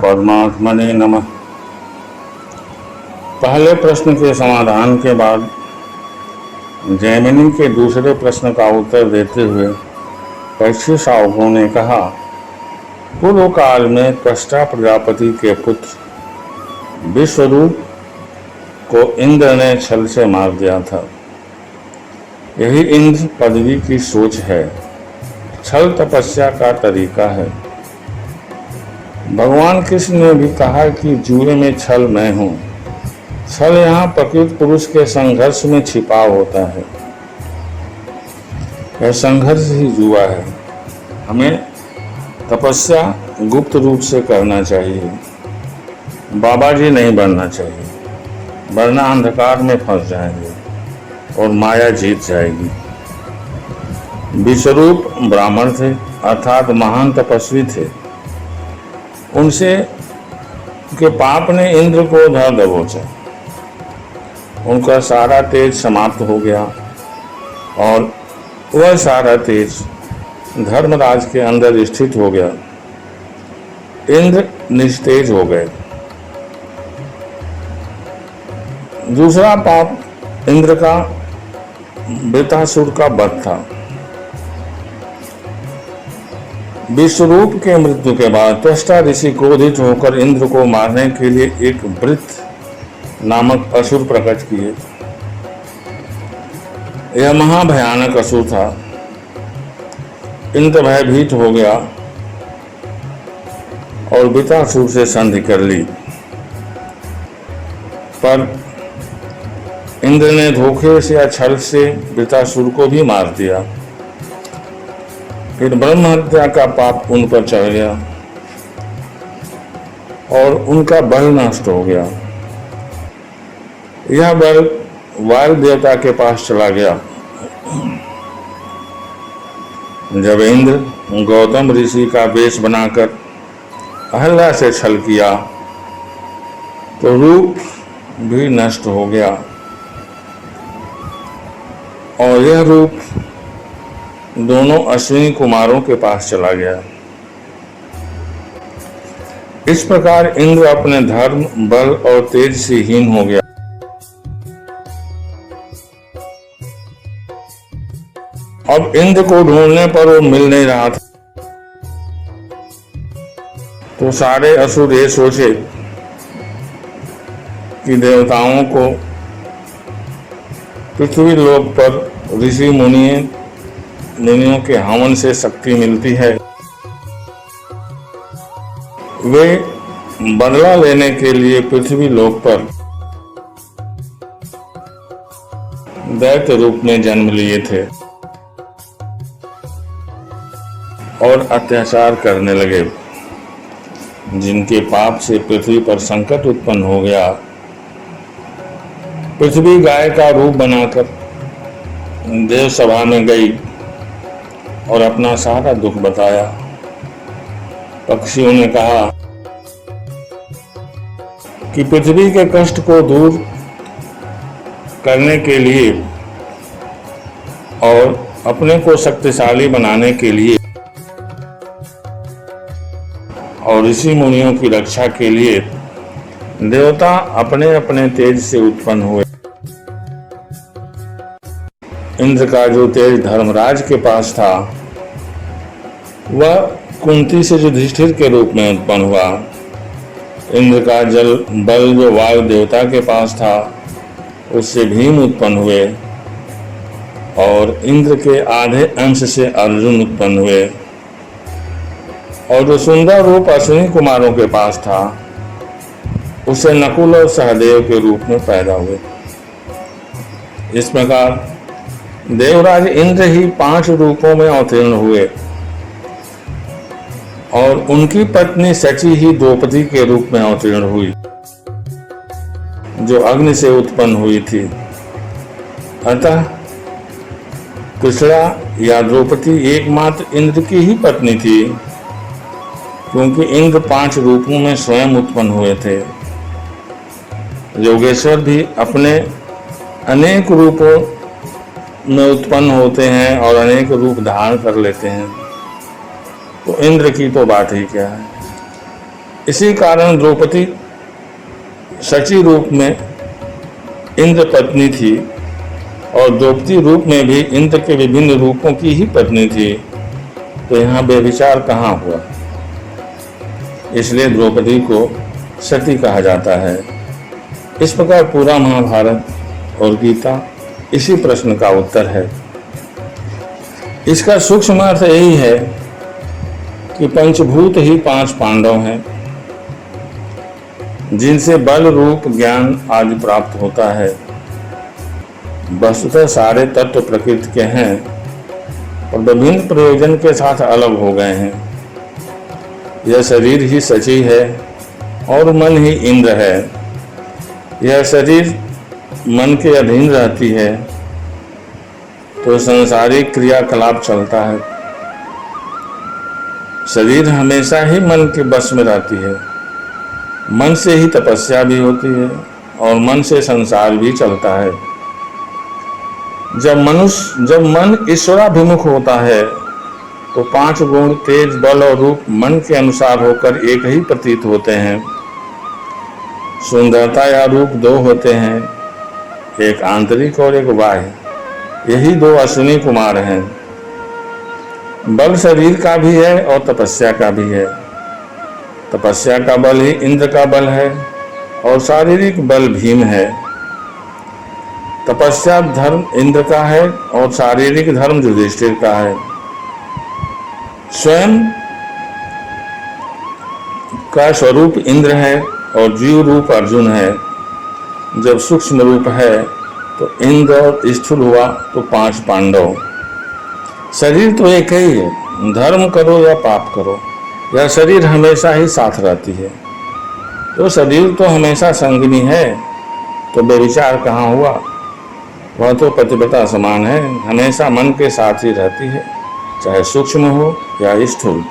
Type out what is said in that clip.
परमात्मने नमः। पहले प्रश्न के समाधान के बाद जैमिनी के दूसरे प्रश्न का उत्तर देते हुए परीक्षित शावकों ने कहा, पूर्व काल में त्वष्टा प्रजापति के पुत्र विश्वरूप को इंद्र ने छल से मार दिया था। यही इंद्र पदवी की सोच है, छल तपस्या का तरीका है। भगवान कृष्ण ने भी कहा कि जुए में छल मैं हूँ। छल यहाँ प्रकृत पुरुष के संघर्ष में छिपा होता है। यह संघर्ष ही जुआ है। हमें तपस्या गुप्त रूप से करना चाहिए। बाबा जी नहीं बनना चाहिए, वरना अंधकार में फंस जाएंगे और माया जीत जाएगी। विश्वरूप ब्राह्मण थे, अर्थात महान तपस्वी थे। उनसे के पाप ने इंद्र को धर दबोचा। उनका सारा तेज समाप्त हो गया और वह सारा तेज धर्मराज के अंदर स्थित हो गया। इंद्र निस्तेज हो गए। दूसरा पाप इंद्र का वृत्रासुर का वध था। विश्वरूप के मृत्यु के बाद त्वष्टा ऋषि क्रोधित होकर इंद्र को मारने के लिए एक वृत्र नामक असुर प्रकट किए। यह महाभयानक असुर था। इंद्र भयभीत हो गया और वृत्रासुर से संधि कर ली, पर इंद्र ने धोखे से या छल से वृत्रासुर को भी मार दिया। फिर ब्रह्म हत्या का पाप उन पर चढ़ गया और उनका बल नष्ट हो गया। यह बल वायु देवता के पास चला गया। जब इंद्र गौतम ऋषि का वेश बनाकर अहल्या से छल किया तो रूप भी नष्ट हो गया और यह रूप दोनों अश्विनी कुमारों के पास चला गया। इस प्रकार इंद्र अपने धर्म, बल और तेज से हीन हो गया। अब इंद्र को ढूंढने पर वो मिल नहीं रहा था, तो सारे असुर ये सोचे कि देवताओं को पृथ्वी लोक पर ऋषि मुनियों के हवन से शक्ति मिलती है। वे बदला लेने के लिए पृथ्वी लोक पर दैत्य रूप में जन्म लिए थे और अत्याचार करने लगे, जिनके पाप से पृथ्वी पर संकट उत्पन्न हो गया। पृथ्वी गाय का रूप बनाकर देव सभा में गई और अपना सारा दुख बताया। पक्षियों ने कहा कि पृथ्वी के कष्ट को दूर करने के लिए और अपने को शक्तिशाली बनाने के लिए और ऋषि मुनियों की रक्षा के लिए देवता अपने अपने तेज से उत्पन्न हुए। इंद्र का जो तेज धर्मराज के पास था वह कुंती से युधिष्ठिर के रूप में उत्पन्न हुआ। इंद्र का जल बल जो वायु देवता के पास था उससे भीम उत्पन्न हुए और इंद्र के आधे अंश से अर्जुन उत्पन्न हुए और जो सुंदर रूप अश्विनी कुमारों के पास था उससे नकुल और सहदेव के रूप में पैदा हुए। इस प्रकार देवराज इंद्र ही 5 रूपों में अवतीर्ण हुए और उनकी पत्नी शची ही द्रौपदी के रूप में अवतीर्ण हुई, जो अग्नि से उत्पन्न हुई थी। अतः कृष्णा या द्रौपदी एकमात्र इंद्र की ही पत्नी थी, क्योंकि इंद्र 5 रूपों में स्वयं उत्पन्न हुए थे। योगेश्वर भी अपने अनेक रूपों में उत्पन्न होते हैं और अनेक रूप धारण कर लेते हैं, तो इंद्र की तो बात ही क्या है। इसी कारण द्रौपदी शची रूप में इंद्र पत्नी थी और द्रौपदी रूप में भी इंद्र के विभिन्न रूपों की ही पत्नी थी, तो यहाँ व्यभिचार कहाँ हुआ? इसलिए द्रौपदी को सती कहा जाता है। इस प्रकार पूरा महाभारत और गीता इसी प्रश्न का उत्तर है। इसका सूक्ष्म अर्थ यही है कि पंचभूत ही 5 पांडव हैं, जिनसे बल रूप ज्ञान आदि प्राप्त होता है। वस्तुतः सारे तत्व प्रकृति के हैं और विभिन्न प्रयोजन के साथ अलग हो गए हैं। यह शरीर ही शची है और मन ही इंद्र है। यह शरीर मन के अधीन रहती है तो सांसारिक क्रियाकलाप चलता है। शरीर हमेशा ही मन के बस में रहती है। मन से ही तपस्या भी होती है और मन से संसार भी चलता है। जब मन ईश्वराभिमुख होता है तो 5 गुण तेज, बल और रूप मन के अनुसार होकर एक ही प्रतीत होते हैं। सुंदरता या रूप 2 होते हैं, एक आंतरिक और एक बाह्य। यही 2 अश्विनी कुमार हैं। बल शरीर का भी है और तपस्या का भी है। तपस्या का बल ही इंद्र का बल है और शारीरिक बल भीम है। तपस्या धर्म इंद्र का है और शारीरिक धर्म युधिष्ठिर का है। स्वयं का स्वरूप इंद्र है और जीव रूप अर्जुन है। जब सूक्ष्म रूप है तो इंद्र और स्थूल हुआ तो 5 पांडव। शरीर तो एक ही है, धर्म करो या पाप करो, यह शरीर हमेशा ही साथ रहती है। तो शरीर तो हमेशा संगिनी है, तो व्यभिचार कहाँ हुआ? वह तो पतिव्रता समान है, हमेशा मन के साथ ही रहती है, चाहे सूक्ष्म हो या स्थूल।